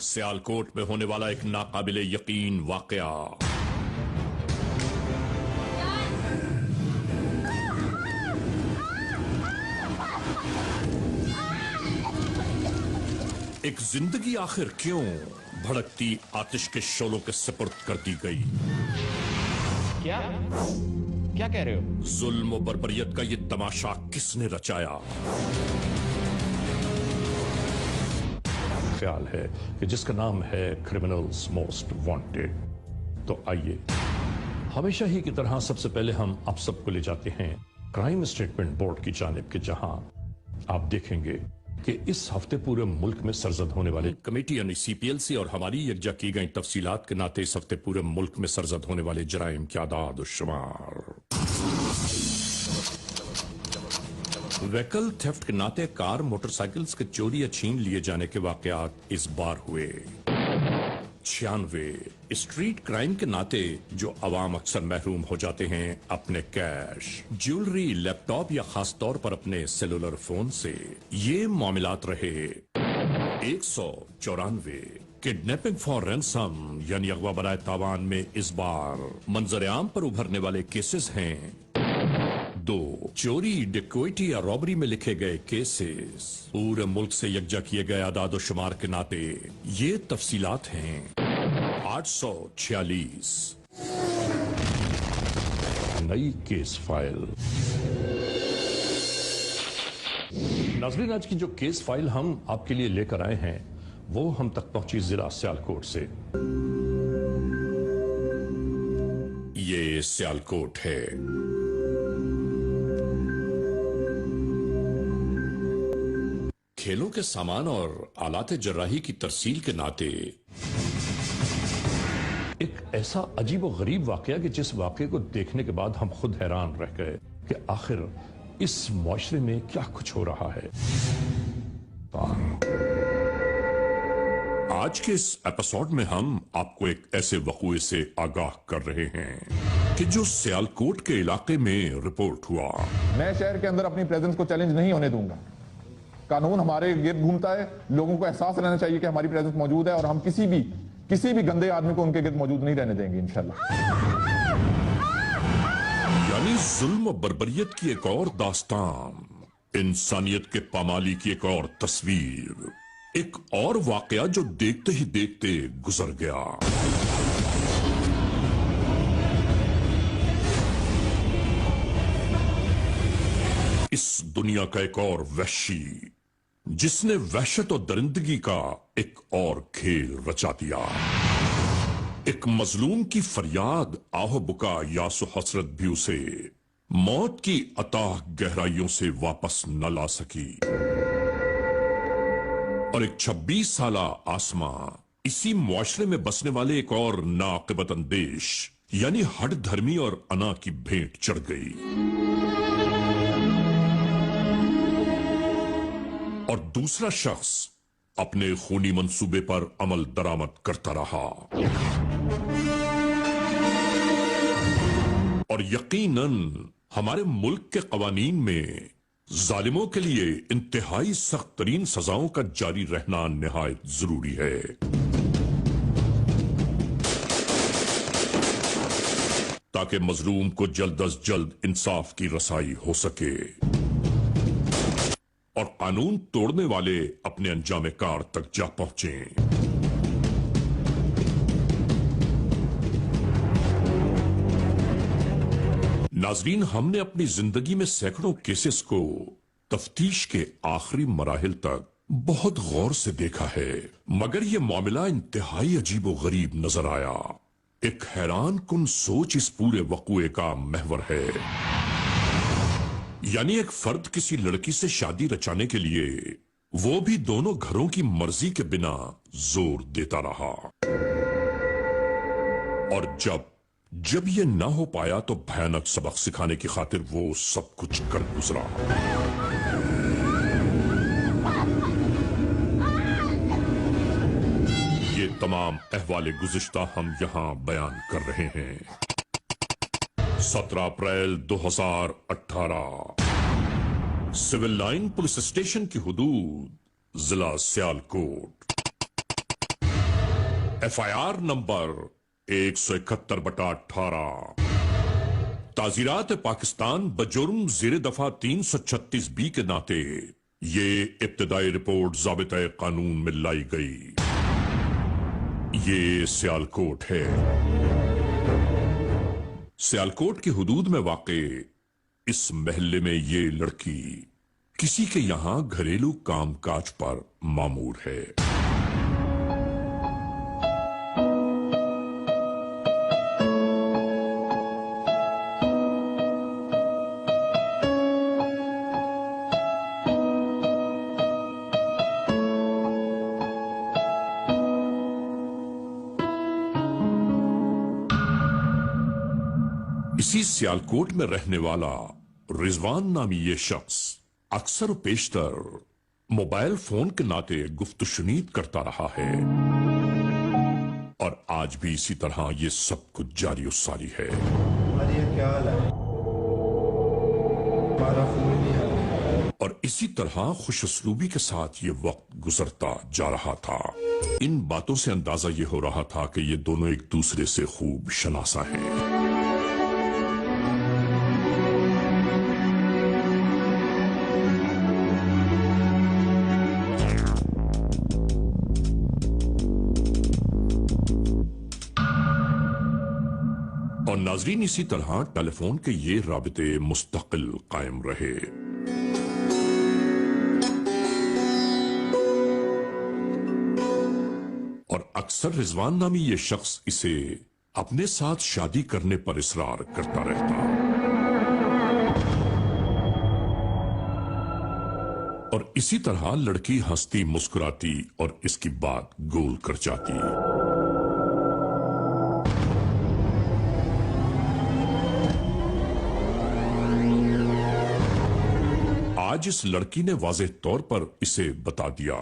सियालकोट में होने वाला एक नाकाबिले यकीन वाकया। एक जिंदगी आखिर क्यों भड़कती आतिश के शोलों के सुपुर्द कर दी गई? क्या क्या कह रहे हो? जुल्म और बर्बरियत का ये तमाशा किसने रचाया? ख्याल है कि जिसका नाम है क्रिमिनल्स मोस्ट वांटेड। तो आइए, हमेशा ही की तरह सबसे पहले हम आप सबको ले जाते हैं क्राइम स्टेटमेंट बोर्ड की जानिब के, जहां आप देखेंगे कि इस हफ्ते पूरे मुल्क में सरजद होने वाले कमेटी यानी CPLC और हमारी यकजा की गई तफसीलात के नाते इस हफ्ते पूरे मुल्क में सरजद होने वाले जराइम के आदाद और शुमार। व्हीकल थेफ्ट के नाते कार मोटरसाइकिल्स के चोरी या छीन लिए जाने के वाकयात इस बार हुए 96। स्ट्रीट क्राइम के नाते जो अवाम अक्सर महरूम हो जाते हैं अपने कैश, ज्वेलरी, लैपटॉप या खास तौर पर अपने सेलुलर फोन से, ये मामलात रहे 194। किडनैपिंग फॉर रैंसम यानी अगवा बराए तावान में इस बार मंजर आम पर उभरने वाले केसेस हैं 2। चोरी, डिकोइटी या रॉबरी में लिखे गए केसेस पूरे मुल्क से यकजा किए गए आदाद और शुमार के नाते ये तफसीलात हैं 846। नई केस फाइल। नाज़रीन, आज की जो केस फाइल हम आपके लिए लेकर आए हैं वो हम तक पहुंची जिला सियालकोट से। ये सियालकोट है। खेलों के सामान और आलाते जर्राही की तरसील के नाते एक ऐसा अजीब और गरीब वाकया कि जिस वाकये को देखने के बाद हम खुद हैरान रह गए कि आखिर इस मुआशरे में क्या कुछ हो रहा है। आज के इस एपिसोड में हम आपको एक ऐसे वक़ूए से आगाह कर रहे हैं कि जो सियालकोट के इलाके में रिपोर्ट हुआ। मैं शहर के अंदर अपनी प्रेजेंस को चैलेंज नहीं होने दूंगा। कानून हमारे गिर्द घूमता है, लोगों को एहसास रहना चाहिए कि हमारी प्रेजेंस मौजूद है और हम किसी भी गंदे आदमी को उनके गिर्द मौजूद नहीं रहने देंगे इंशाल्लाह। यानी जुल्म और बर्बरियत की एक और दास्तान, इंसानियत के पामाली की एक और तस्वीर, एक और वाकया जो देखते ही देखते गुजर गया। इस दुनिया का एक और वहशी जिसने वहशत और दरिंदगी का एक और खेल रचा दिया। एक मजलूम की फरियाद, आहो बुका, यासो हसरत भी उसे मौत की अताह गहराइयों से वापस न ला सकी। और एक 26 साला आसमां इसी मुआशरे में बसने वाले एक और नाक़िबत अंदेश यानी हड धर्मी और अना की भेंट चढ़ गई। और दूसरा शख्स अपने खूनी मंसूबे पर अमल दरामद करता रहा। और यकीनन हमारे मुल्क के कवानीन में जालिमों के लिए इंतहाई सख्त तरीन सजाओं का जारी रहना निहायत जरूरी है। ताकि मजलूम को जल्द अज जल्द इंसाफ की रसाई हो सके और कानून तोड़ने वाले अपने अंजाम कार तक जा पहुंचे। नाजरीन, हमने अपनी जिंदगी में सैकड़ों केसेस को तफ्तीश के आखिरी मराहिल तक बहुत गौर से देखा है, मगर यह मामला इंतहाई अजीब व गरीब नजर आया। एक हैरान कुन सोच इस पूरे वक़ूए का महवर है। यानी एक फर्द किसी लड़की से शादी रचाने के लिए वो भी दोनों घरों की मर्जी के बिना जोर देता रहा। और जब ये ना हो पाया तो भयानक सबक सिखाने की खातिर वो सब कुछ कर गुजरा। ये तमाम अहवाले गुज़िश्ता हम यहां बयान कर रहे हैं। 17 अप्रैल 2018 सिविल लाइन पुलिस स्टेशन की हुदूद, जिला सियालकोट। FIR नंबर 171/18 ताजीरात पाकिस्तान बजुर्म ज़ेर दफा 336B के नाते ये इब्तदाई रिपोर्ट ज़ाबिता कानून में लाई गई। ये सियालकोट है। सियालकोट की हुदूद में वाक़े इस महल्ले में ये लड़की किसी के यहां घरेलू कामकाज पर मामूर है। इसी सियालकोट में रहने वाला रिजवान नामी ये शख्स अक्सर पेशतर मोबाइल फोन के नाते गुफ्तशुनीद करता रहा है और आज भी इसी तरह ये सब कुछ जारी सारी है। क्या हाल है? हमारा फोन नहीं आ रहा। और इसी तरह खुशउस्लूबी के साथ ये वक्त गुजरता जा रहा था। इन बातों से अंदाजा ये हो रहा था कि ये दोनों एक दूसरे से खूब शनासा हैं। और नाजरीन इसी तरह टेलीफोन के ये राबिते मुस्तकिल कायम रहे। और अक्सर रिजवान नामी ये शख्स इसे अपने साथ शादी करने पर इसरार करता रहता और इसी तरह लड़की हंसती मुस्कुराती और इसकी बात गोल कर जाती। आज इस लड़की ने वाज़ेह तौर पर इसे बता दिया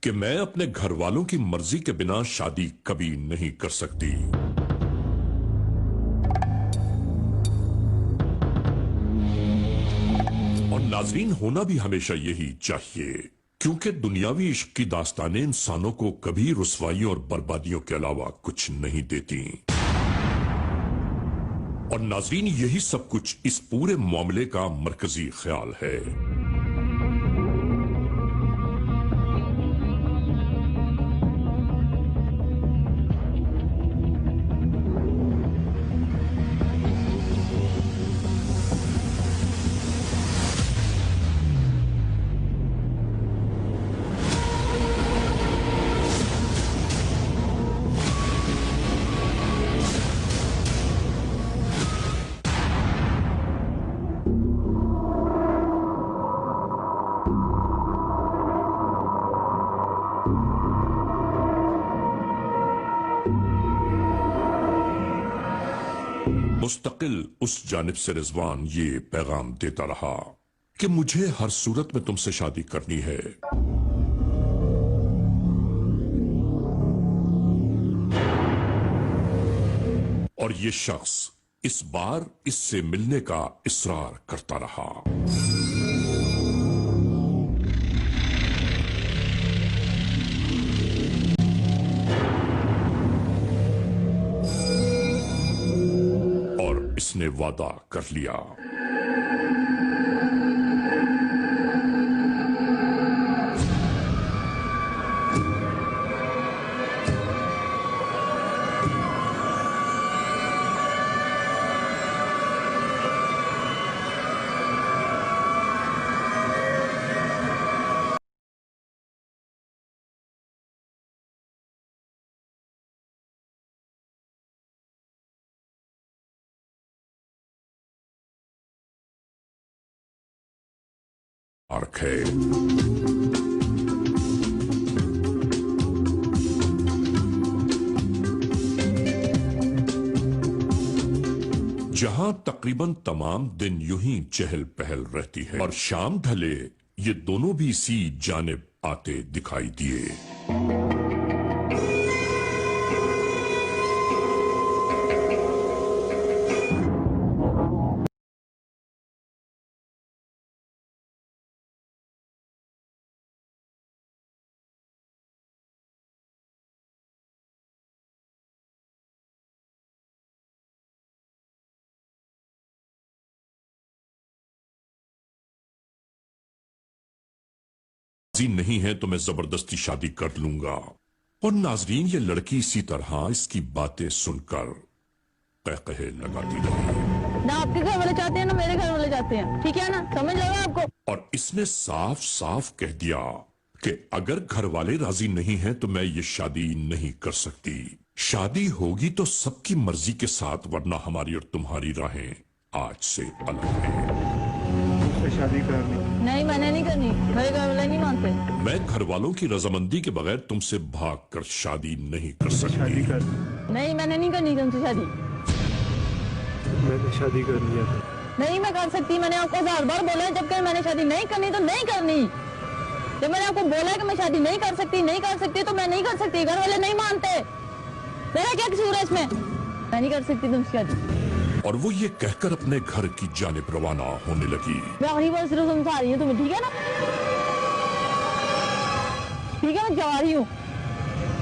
कि मैं अपने घर वालों की मर्जी के बिना शादी कभी नहीं कर सकती। और नाजरीन होना भी हमेशा यही चाहिए, क्योंकि दुनियावी इश्क की दास्तानें इंसानों को कभी रुसवाइयों और बर्बादियों के अलावा कुछ नहीं देती। और नाजरीन यही सब कुछ इस पूरे मामले का मरकजी ख्याल है। मुस्तकिल उस जानिब से रिजवान ये पैगाम देता रहा कि मुझे हर सूरत में तुमसे शादी करनी है। और ये शख्स इस बार इससे मिलने का इसरार करता रहा। इसने वादा कर लिया। है जहां तकरीबन तमाम दिन यूं ही चहल पहल रहती है और शाम ढले ये दोनों भी इसी जानिब आते दिखाई दिए। राजी नहीं है तो मैं जबरदस्ती शादी कर लूंगा। और नाजरीन ये लड़की इसी तरह इसकी बातें सुनकर कहकहे लगाती रही। ना आपके घर वाले चाहते हैं ना मेरे घर वाले चाहते हैं, ठीक है ना, समझ लो आपको। और इसने साफ साफ कह दिया कि अगर घर वाले राजी नहीं हैं तो मैं ये शादी नहीं कर सकती। शादी होगी तो सबकी मर्जी के साथ, वरना हमारी और तुम्हारी राहें आज से अलग हैं। मुझसे शादी करनी। नहीं मैंने नहीं करनी, मेरे घर वाले नहीं मानते। मैं घर वालों की रजामंदी के बगैर तुमसे भाग कर शादी नहीं कर शादी सकती। कर। नहीं मैंने नहीं करनी तुमसे शादी। मैंने शादी करनी है। नहीं मैं कर सकती, मैंने आपको 1000 बार बोला है, जब कभी मैंने शादी नहीं करनी तो नहीं करनी। जब मैंने आपको बोला है कि मैं शादी नहीं कर सकती तो मैं नहीं कर सकती। घर वाले नहीं मानते, मेरा क्या कसूर है इसमें? मैं नहीं कर सकती तुमसे शादी। और वो ये कहकर अपने घर की जानिब रवाना होने लगी। मैं आखिरी बार सिर्फ समझा रही हूँ तुम्हें, ठीक है ना? ठीक है मैं जा रही हूँ,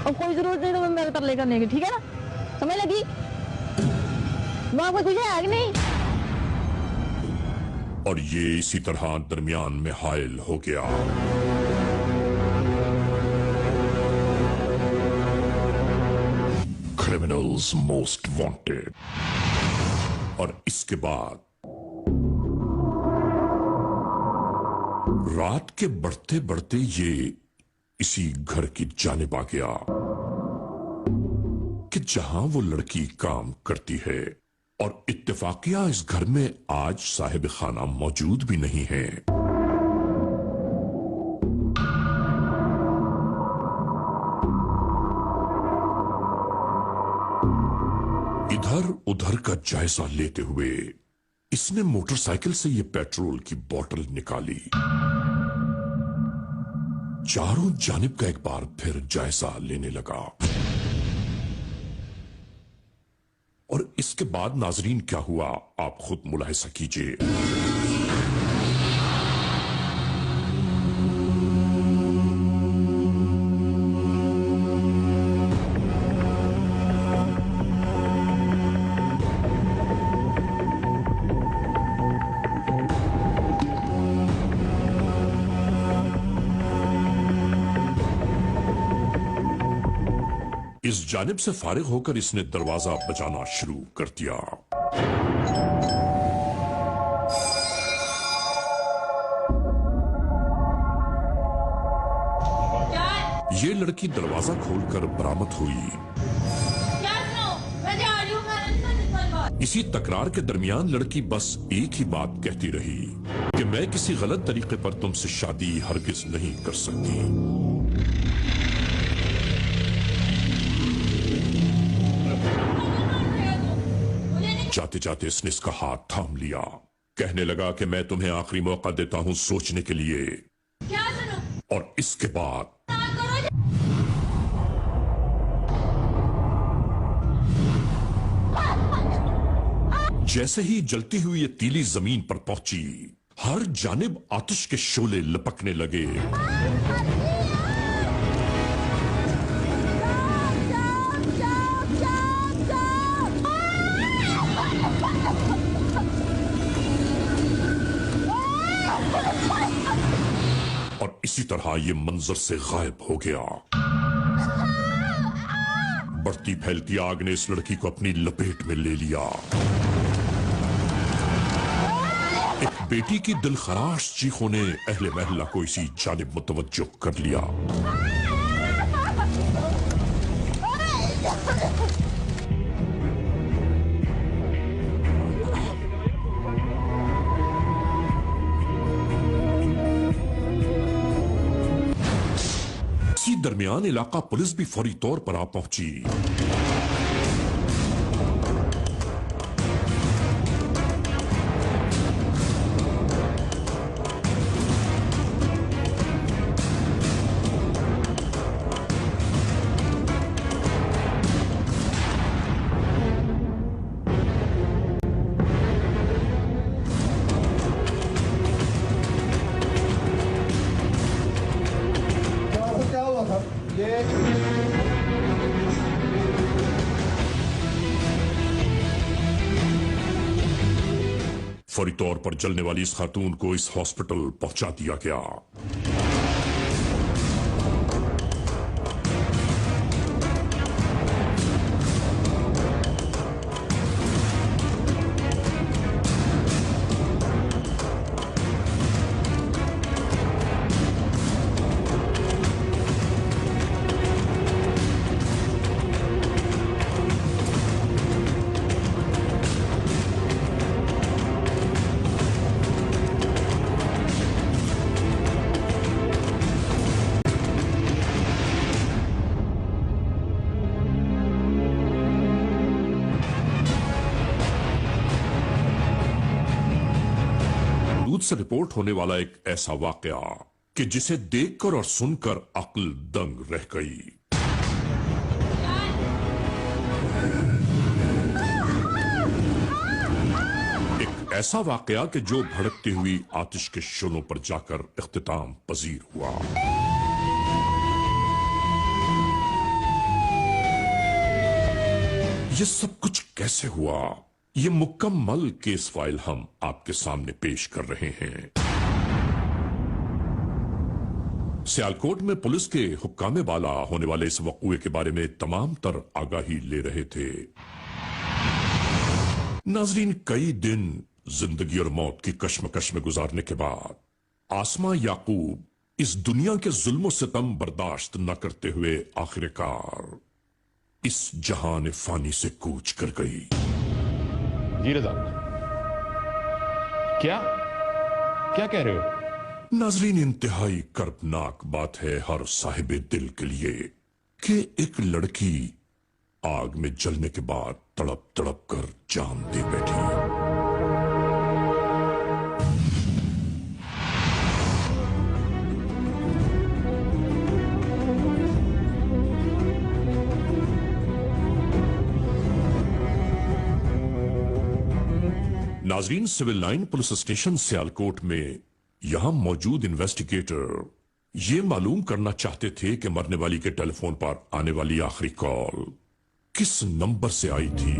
अब कोई जरूरत नहीं तुम्हें मेरे तरले करने की, ठीक है ना? समझ लगी? मैं आपको कुछ है कि नहीं? और ये इसी तरह दरमियान में हायल हो गया। Criminals most wanted. और इसके बाद रात के बढ़ते बढ़ते ये इसी घर की जानिब आ गया कि जहां वो लड़की काम करती है। और इत्तेफाकिया इस घर में आज साहिब खाना मौजूद भी नहीं है। इधर उधर का जायजा लेते हुए इसने मोटरसाइकिल से ये पेट्रोल की बोतल निकाली। चारों जानिब का एक बार फिर जायजा लेने लगा। और इसके बाद नाजरीन क्या हुआ आप खुद मुलाहिजा कीजिए। इस जानिब से फारिग होकर इसने दरवाजा बजाना शुरू कर दिया। ये लड़की दरवाजा खोलकर बरामद हुई। इसी तकरार के दरमियान लड़की बस एक ही बात कहती रही कि मैं किसी गलत तरीके पर तुमसे शादी हरगिज नहीं कर सकती। जाते जाते इसने इसका हाथ थाम लिया। कहने लगा कि मैं तुम्हें आखिरी मौका देता हूं सोचने के लिए। क्या सुनो? और इसके बाद जैसे ही जलती हुई ये तीली जमीन पर पहुंची, हर जानिब आतिश के शोले लपकने लगे। और इसी तरह ये मंजर से गायब हो गया। बढ़ती फैलती आग ने इस लड़की को अपनी लपेट में ले लिया। एक बेटी की दिलखराश चीखों ने अहले महल्ला को इसी जानिब मुतवज्जो कर लिया। इसी दरमियान इलाका पुलिस भी फौरी तौर पर आ पहुंची। क्या हुआ था ये? फौरी तौर पर जलने वाली इस खातून को इस हॉस्पिटल पहुंचा दिया गया। سے رپورٹ ہونے والا ایک ایسا واقعہ کہ جسے دیکھ کر اور سن کر عقل دنگ رہ گئی۔ ایک ایسا واقعہ کہ جو بھڑکتی ہوئی آتش کے شعلوں پر جا کر اختتام پذیر ہوا۔ یہ سب کچھ کیسے ہوا؟ یہ مکمل کیس فائل ہم آپ کے سامنے پیش کر رہے ہیں۔ سیالکوٹ میں پولیس کے حکام بالا ہونے والے اس وقوعے کے بارے میں تمام تر آگاہی لے رہے تھے۔ ناظرین، کئی دن زندگی اور موت کی کشمکش میں گزارنے کے بعد آسماء یعقوب اس دنیا کے ظلم و ستم برداشت نہ کرتے ہوئے آخرکار اس جہان فانی سے کوچ کر گئی۔ جی رضا، کیا کہہ رہے ہو؟ ناظرین، انتہائی کربناک بات ہے ہر صاحب دل کے لیے کہ ایک لڑکی آگ میں جلنے کے بعد تڑپ تڑپ کر جان دے بیٹھی۔ ناظرین، civil line police station Sialkot میں یہاں موجود انویسٹیگیٹر یہ معلوم کرنا چاہتے تھے کہ مرنے والی کے ٹیلی فون پر آنے والی آخری کال کس نمبر سے آئی تھی۔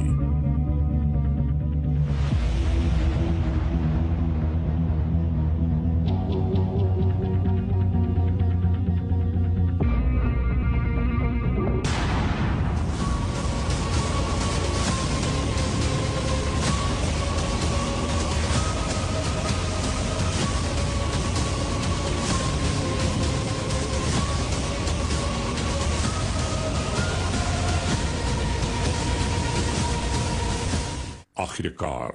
آخرکار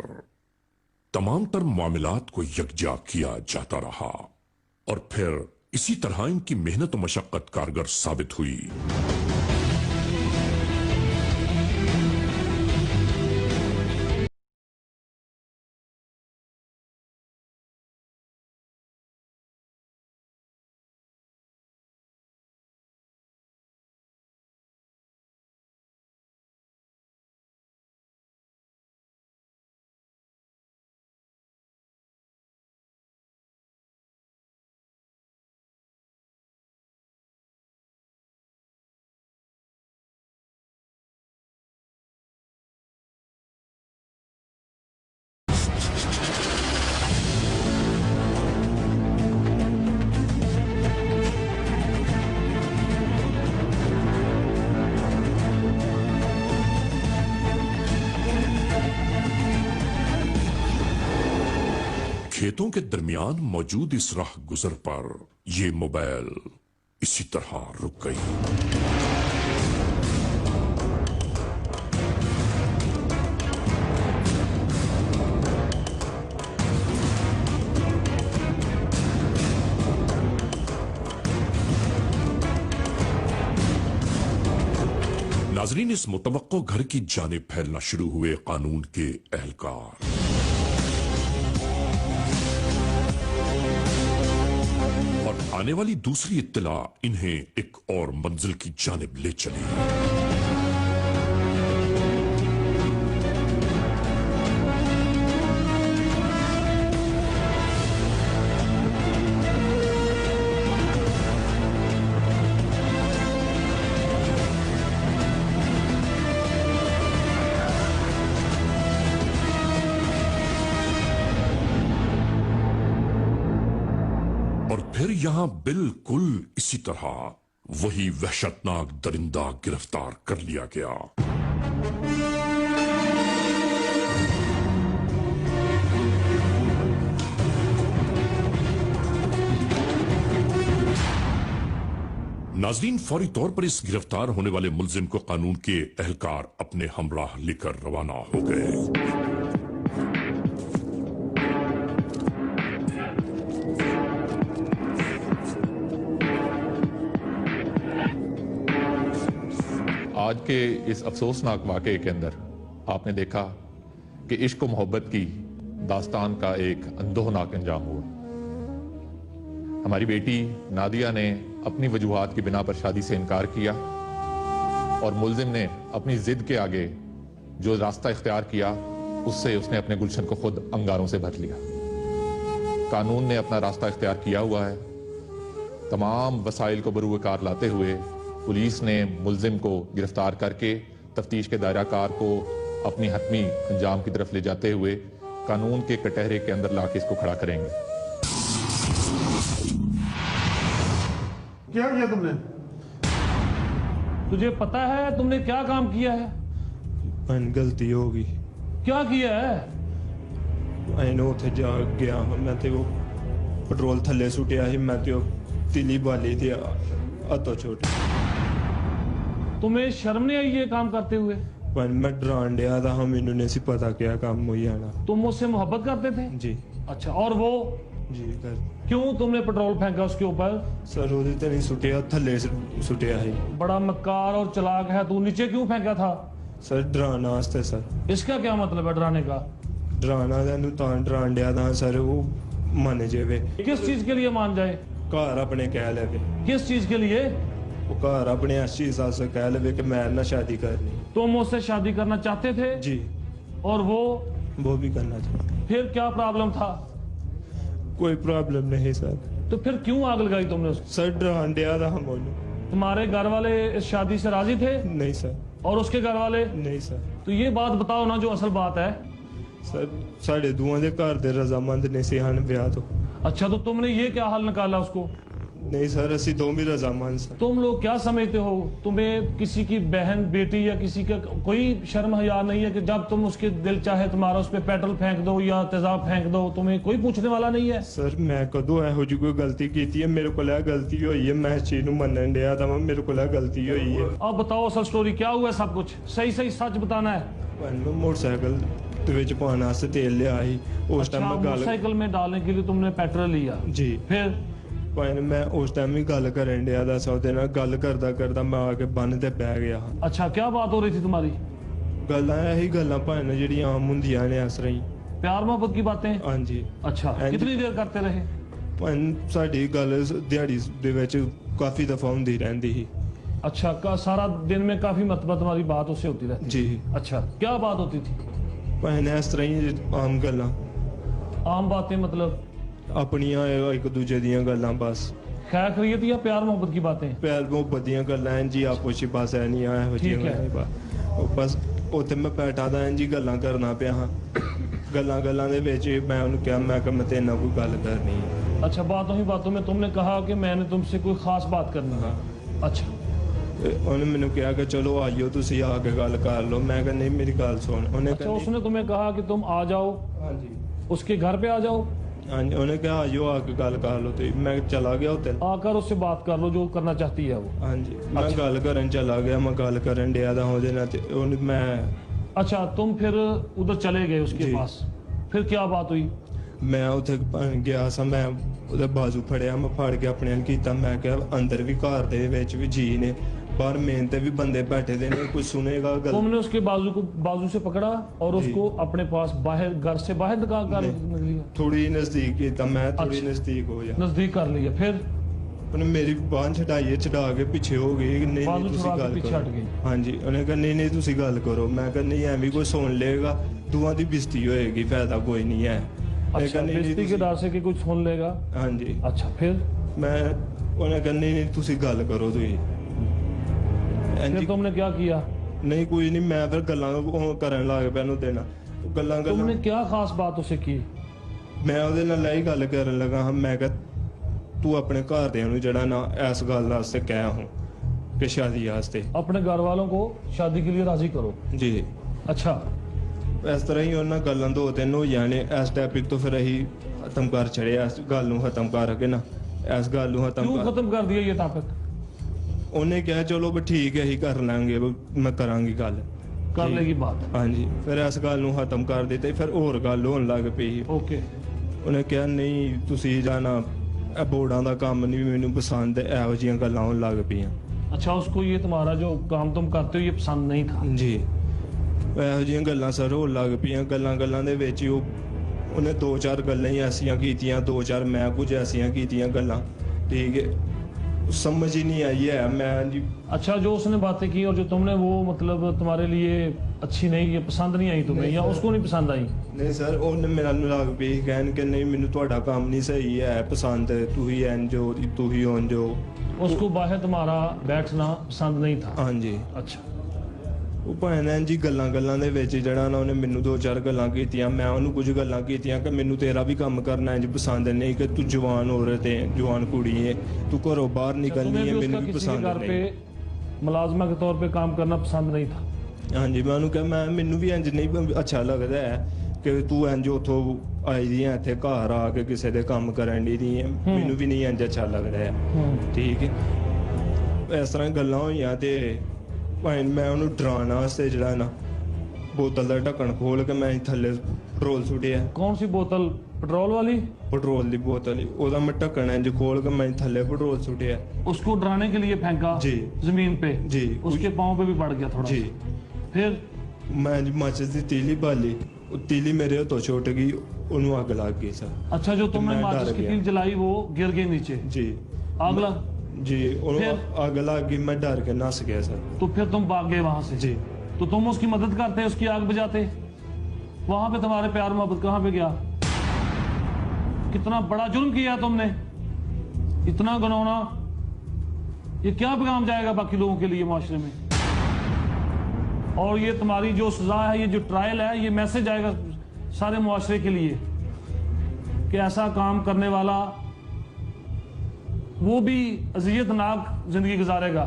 تمام تر معاملات کو یکجا کیا جاتا رہا اور پھر اسی طرح ان کی محنت و مشقت کارگر ثابت ہوئی۔ کھیتوں کے درمیان موجود اس راہ گزر پر یہ موبائل اسی طرح رک گئی۔ ناظرین، اس متوقع گھر کی جانب پھیلنا شروع ہوئے قانون کے اہلکار۔ آنے والی دوسری اطلاع انہیں ایک اور منزل کی جانب لے چلی۔ پھر یہاں بالکل اسی طرح وہی وحشتناک درندہ گرفتار کر لیا گیا۔ ناظرین، فوری طور پر اس گرفتار ہونے والے ملزم کو قانون کے اہلکار اپنے ہمراہ لے کر روانہ ہو گئے۔ آج کے اس افسوسناک واقعے کے اندر آپ نے دیکھا کہ عشق و محبت کی दास्तान का एक अंदोहनाक अंजाम हुआ। हमारी बेटी नादिया ने अपनी वजूहात की बिना पर शादी से इनकार किया और मुलजिम ने अपनी जिद के आगे जो रास्ता इख्तियार किया उससे उसने अपने गुलशन को खुद अंगारों से भर लिया। कानून ने अपना रास्ता इख्तियार किया हुआ है। तमाम वसाइल को बरूए कार लाते हुए पुलिस ने मुलजिम को गिरफ्तार करके तफ्तीश के दायरा कार को अपनी हतमी अंजाम की तरफ ले जाते हुए कानून के कटहरे के अंदर लाके इसको खड़ा करेंगे। क्या किया तुमने? तुझे पता है तुमने क्या काम किया है? गलती हो गई। क्या किया है? नो उथे जा गया मैं ते वो पेट्रोल थल्ले सुटिया ही मैं ते वो तिली बाली थी हथों छोटी। तुम्हें शर्म नहीं आई ये काम करते हुए? मैं डरान दिया था, हम इन्होंने नहीं सी पता क्या काम हुई आना। तुम मुझसे मोहब्बत करते थे? जी। अच्छा, और वो जी कर क्यों तुमने पेट्रोल फेंका उसके ऊपर? सर वो तो नहीं सुटिया, थल्ले सुटिया ही। बड़ा मक्कार और चलाक है तू, नीचे क्यों फेंका था? सर डराना वास्ते सर। इसका क्या मतलब है डराने का? डराना तेन डरान दिया था सर, वो मन जेवे। किस चीज के लिए मान जाए? घर अपने कह ले। किस चीज के लिए? वो घर अपने इस चीज से कह ले कि मैं ना शादी करनी। तुम मुझसे शादी करना चाहते थे? जी। और वो भी करना चाहते। फिर क्या प्रॉब्लम था? कोई प्रॉब्लम नहीं सर। तो फिर क्यों आग लगाई तुमने उसको? सर डरान दिया था हम उन्हें। तुम्हारे घर वाले इस शादी से राजी थे? नहीं सर। और उसके घर वाले? नहीं सर। तो ये बात बताओ ना जो असल बात है। सर साढ़े दुआ दे घर दे रजामंद ने से हन ब्याह तो। अच्छा, तो तुमने ये क्या हाल निकाला उसको? नहीं सर, असी दो भी रजामंद सर। तुम लोग क्या समझते हो? तुम्हें किसी की बहन बेटी या किसी का कोई शर्म हया नहीं है कि जब तुम उसके दिल चाहे तुम्हारा उस पर पेट्रोल फेंक दो या तेजाब फेंक दो? तुम्हें कोई पूछने वाला नहीं है? सर मैं कदों एहो जी कोई गलती की है? मेरे को गलती हुई है, मैं इस चीज मनन दिया था, मेरे को गलती हुई है। अब बताओ असल स्टोरी क्या हुआ? सब कुछ सही सही सच बताना है। मैं मोटरसाइकिल पाने वास्ते तेल लिया ही उस टाइम मैं मोटरसाइकिल में डालने के लिए तुमने पेट्रोल लिया? जी। फिर मैं उस टाइम ही गल करन दिया था सौदे नाल, गल करदा करदा मैं आके बन ते पै गया। अच्छा, क्या बात हो रही थी तुम्हारी? गल्लां यही गल्लां भाने जेहड़ियां आम हुंदियां ने इस तरह ही। प्यार मोहब्बत की बातें? हाँ जी। अच्छा, कितनी देर करते रहे? साडी गल दिहाड़ी दे विच काफी दफा हुंदी रहंदी ही। अच्छा, का सारा दिन में काफी मरतबा तुम्हारी बात उससे होती रहती? जी। अच्छा, क्या बात होती थी? भाने इस तरह ही आम गल्लां। आम बातें मतलब? अपनियां एक दूजे दियां गल्लां बस। खैर खैरियत या प्यार मोहब्बत की बातें? प्यार मोहब्बत दियां गल्लां जी, आपस च बस है नहीं आया हो जी बस उत्थे मैं बैठा था जी गल्लां करना पिया हाँ। गल्लां दे विच मैं उन्हें कहा मैं तेरे नाल कोई गल करनी है। अच्छा, बातों ही बातों में तुमने कहा कि मैंने तुमसे कोई खास बात करनी है? अच्छा। उन्हें मैंने कहा कि चलो आइयो तुसी आके गल कर लो। मैं कहा नहीं मेरी गल सुन। अच्छा, उसने तुम्हें कहा कि तुम आ जाओ? हाँ जी। उसके घर पे आ जाओ? हाँ जी। उन्हें कहा आइयो आके गल कर लो, तो मैं चला गया होटल। आकर उससे बात कर लो जो करना चाहती है वो। हाँ जी। मैं गल करन चला गया, मैं गल करन दिया था ओदे नाल ते मैं। अच्छा, तुम फिर उधर चले गए उसके पास, फिर क्या बात हुई? मैं उथे गया सा, मैं ਉਹਦਾ ਬਾਜ਼ੂ ਫੜਿਆ, ਮੈਂ ਫੜ ਕੇ ਆਪਣੇ ਨਾਲ ਕੀਤਾ। ਮੈਂ ਕਿਹਾ ਅੰਦਰ ਵੀ ਘਰ ਦੇ ਵਿੱਚ ਵੀ ਜੀ ਨੇ, बाहर मेन पे भी बंदे बैठे थे, नहीं कुछ सुनेगा। तुमने उसके बाजू से पकड़ा और उसको अपने पास बाहर घर से बाहर निकाल कर लिया? थोड़ी नजदीक किया मैं, थोड़ी नजदीक हो गया, नजदीक कर लिया। फिर उन्हें मेरी बांह छटाई, छटा के पीछे हो गई। नहीं पीछे हट गई। हाँ जी। उन्हें कहा नहीं तुसी गल करो। मैं कहा नहीं एवं कोई सुन लेगा, दुआ की बेइज्जती होएगी, फायदा कोई नहीं है। अच्छा, बेइज्जती के डर से कि कुछ सुन लेगा? हाँ जी। अच्छा, फिर मैं उन्हें कहा नहीं तुसी गल करो तुसी। फिर तुमने क्या किया? नहीं कोई नहीं, मैं फिर गल्लां करन लग पिया नु देना गल्लां। तुमने क्या खास बात उसे की? मैं ਉਹਦੇ ਨਾਲ ਹੀ ਗੱਲ ਕਰਨ लगा। मैं कहा तू अपने घरदिਆਂ ਨੂੰ ਜਿਹੜਾ ना इस गल वास्ते कह हूं कि शादी वास्ते अपने घर वालों को शादी के लिए राजी करो। जी। अच्छा, इस तरह ही ਉਹਨਾਂ ਗੱਲਾਂ ਦੋ ਤਿੰਨ ਹੋ ਜਾਣੇ। ਇਸ ਟਾਪਿਕ ਤੋਂ ਫਿਰ ਅਸੀਂ ਖਤਮ ਕਰ ਛੜਿਆ, ਇਸ ਗੱਲ ਨੂੰ ਖਤਮ ਕਰਕੇ ਨਾ, ਇਸ ਗੱਲ ਨੂੰ खत्म कर दिया ये टॉपिक? ਉਹਨੇ ਕਿਹਾ ਚਲੋ ਵੀ ਠੀਕ ਹੈ, ਹੀ ਕਰ ਲਾਂਗੇ, ਮੈਂ ਕਰਾਂਗੀ ਗੱਲ, कर लेगी बात। हाँ जी। फिर इस गल ਨੂੰ ਖਤਮ ਕਰ ਦਿੱਤਾ। ਫਿਰ ਹੋਰ ਗੱਲ ਹੋਣ ਲੱਗ ਪਈ। ओके। ਉਹਨੇ ਕਿਹਾ ਨਹੀਂ ਤੁਸੀਂ ਜਾਣਾ, ਇਹ ਬੋਰਡਾਂ ਦਾ ਕੰਮ ਨਹੀਂ ਮੈਨੂੰ ਪਸੰਦ, ਇਹੋ ਜਿਹੀਆਂ ਗੱਲਾਂ ਹੋਣ ਲੱਗ ਪਈਆਂ। अच्छा, उसको ये तुम्हारा जो काम तुम करते हो ये पसंद नहीं था? जी। ਇਹੋ ਜਿਹੀਆਂ ਗੱਲਾਂ ਸਰ ਹੋਣ ਲੱਗ ਪਈਆਂ। ਗੱਲਾਂ ਦੇ ਵਿੱਚ ਹੀ ਉਹਨੇ 2-4 ਗੱਲਾਂ ਹੀ ਐਸੀਆਂ ਕੀਤੀਆਂ, 2-4 ਮੈਂ ਕੁਝ ਐਸੀਆਂ ਕੀਤੀਆਂ ਗੱਲਾਂ, ਠੀਕ है, समझ ही नहीं आई है। मैं जी अच्छा, जो उसने बातें की और जो तुमने वो मतलब तुम्हारे लिए अच्छी नहीं, ये पसंद नहीं आई तुम्हें, या उसको नहीं पसंद आई? नहीं सर, ਉਹਨੇ ਮੈਨੂੰ ਲੱਗ ਪਈ ਕਹਿਣ ਕਿ ਨਹੀਂ ਮੈਨੂੰ ਤੁਹਾਡਾ ਕੰਮ ਨਹੀਂ ਸਹੀ ਹੈ ਪਸੰਦ, ਤੂੰ ਹੀ ਇੰਜ ਹੋ, ਤੂੰ ਹੀ ਉਂਝ ਹੋ। उसको बाहर तुम्हारा बैठना पसंद नहीं था? ਹਾਂਜੀ। अच्छा, ਉਹ ਭਾਵੇਂ ਜੀ ਗੱਲਾਂ ਦੇ ਵਿੱਚ ਜਿਹੜਾ ਨਾ ਉਹਨੇ ਮੈਨੂੰ 2-4 ਗੱਲਾਂ ਕੀਤੀਆਂ, ਮੈਂ ਉਹਨੂੰ ਕੁਝ ਗੱਲਾਂ ਕੀਤੀਆਂ ਕਿ ਮੈਨੂੰ ਤੇਰਾ ਵੀ ਕੰਮ ਕਰਨਾ ਇੰਜ ਪਸੰਦ ਨਹੀਂ, ਕਿ ਤੂੰ ਜਵਾਨ ਔਰਤ ਹੈ, ਜਵਾਨ ਕੁੜੀ है, तू घरों बाहर निकलनी है, मैंने भी पसंद घर पे नहीं। मुलाजमा के तौर पे काम करना पसंद नहीं था? हाँ जी, मैं उन्होंने कहा मैनू भी इंज नहीं अच्छा लगता है कि तू इंज उथों आई दी है इत्थे घर आके किसी दे काम करन दी है, मैनू भी नहीं इंज अच्छा लगता है, ठीक है। इस तरह गल्लां होईयां ते भाई मैं उन्होंने डराने वास्ते जिहड़ा ना बोतल का ढक्कन खोल के मैं थल्ले पेट्रोल सुटिया। कौन सी बोतल? पेट्रोल वाली? पेट्रोल की बोतल ही, ओदा मैं ढक्कन इंज खोल के मैं थल्ले पेट्रोल सुटिया। उसको डराने के लिए फेंका? जी। जमीन पे? जी। उसके पाँव पे भी पड़ गया थोड़ा? जी। फिर मैं माचिस की तीली बाली, तीली मेरे हाथों छुट गई, उन्होंने अग लग गई सर। अच्छा, जो तुमने मैं माचिस डर की गया। तील जलाई वो गिर गई नीचे? जी। आग लग? जी, और फिर? आग लग गई, मैं डर के नस गया सर। तो फिर तुम भाग गए वहां से? जी। तो तुम उसकी मदद करते, उसकी आग बुझाते, वहां पे तुम्हारे प्यार मोहब्बत कहां पे गया? कितना बड़ा जुर्म किया तुमने, इतना गुनाह, ये क्या पैगाम जाएगा बाकी लोगों के लिए माशरे में? और ये तुम्हारी जो सजा है, ये जो ट्रायल है, ये मैसेज आएगा सारे मुआशरे के लिए कि ऐसा काम करने वाला वो भी अज़ियतनाक जिंदगी गुजारेगा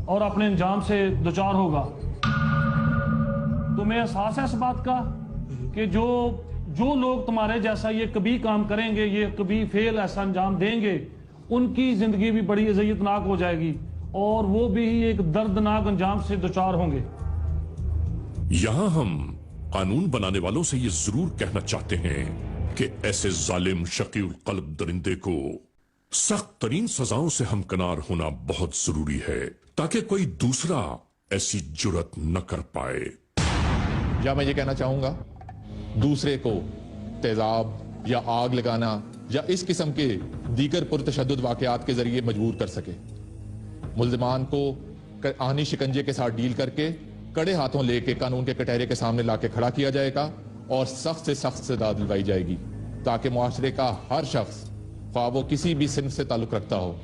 और अपने अंजाम से दुचार होगा। तुम्हें एहसास है इस बात का कि जो लोग तुम्हारे जैसा ये कभी काम करेंगे, ये कभी फेल ऐसा अंजाम देंगे, उनकी जिंदगी भी बड़ी अज़ियतनाक हो जाएगी और वो भी एक दर्दनाक अंजाम से दुचार होंगे। यहां हम कानून बनाने वालों से ये जरूर कहना चाहते हैं कि ऐसे जालिम शकील कल्ब दरिंदे को सख्त तरीन सजाओं से हमकनार होना बहुत जरूरी है ताकि कोई दूसरा ऐसी जुर्रत न कर पाए। या मैं ये कहना चाहूंगा, दूसरे को तेजाब या आग लगाना या इस किस्म के दीगर पुरतशद्दुद वाकयात के जरिए मजबूर कर सके। मुल्जिमान को आनी शिकंजे के साथ डील करके कड़े हाथों लेके कानून के कटहरे के सामने लाके खड़ा किया जाएगा और सख्त से सख्त सजा दिलवाई जाएगी ताकि मुआशरे का हर शख्स, ख्वाह वो किसी भी सिंफ से ताल्लुक रखता हो,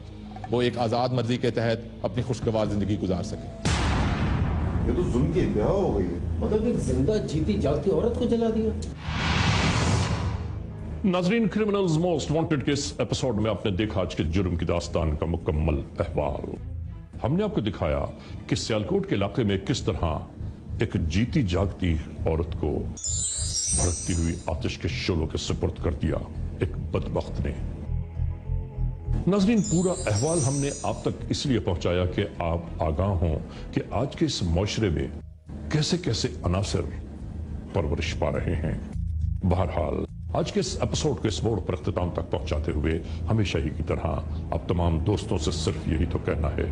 वो एक आजाद मर्जी के तहत अपनी खुशगवार जिंदगी गुजार सके। ये तो जुल्म की इंतहा हो गई है। मतलब एक जिंदा जीती जागती औरत को जला दिया। नाजरीन, क्रिमिनल्स मोस्ट वांटेड के इस एपिसोड में आपने देखा आज के जुर्म की दास्तान का मुकम्मल अहवाल। हमने आपको दिखाया कि सियालकोट के इलाके में किस तरह एक जीती जागती औरत को भड़कती हुई आतिश के शोलों के सुपुर्द कर दिया एक बदबख्त ने। नाजरीन, पूरा अहवाल हमने आप तक इसलिए पहुंचाया कि आप आगाह हों कि आज के इस मुआशरे में कैसे कैसे अनासर परवरिश पा रहे हैं। बहरहाल, आज के इस एपिसोड को इस मोड़ पर इख्तिताम तक पहुंचाते हुए हमेशा ही की तरह अब तमाम दोस्तों से सिर्फ यही तो कहना है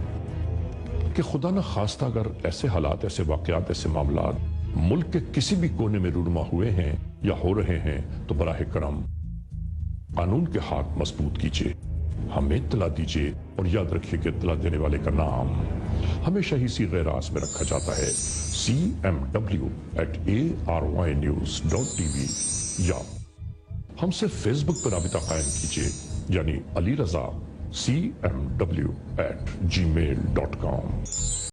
कि खुदा न खास्ता अगर ऐसे हालात, ऐसे वाकयात, ऐसे मामलात मुल्क के किसी भी कोने में रूनुमा हुए हैं या हो रहे हैं तो बराह करम कानून के हाथ मजबूत कीजिए, हमें इत्तला दीजिए और याद रखिए कि इत्तला देने वाले का नाम हमेशा ही सी गैराज में रखा जाता है cmw@arYnews.tv या हमसे फेसबुक पर राबिता कायम कीजिए यानी अली रजा cmw@gmail.com।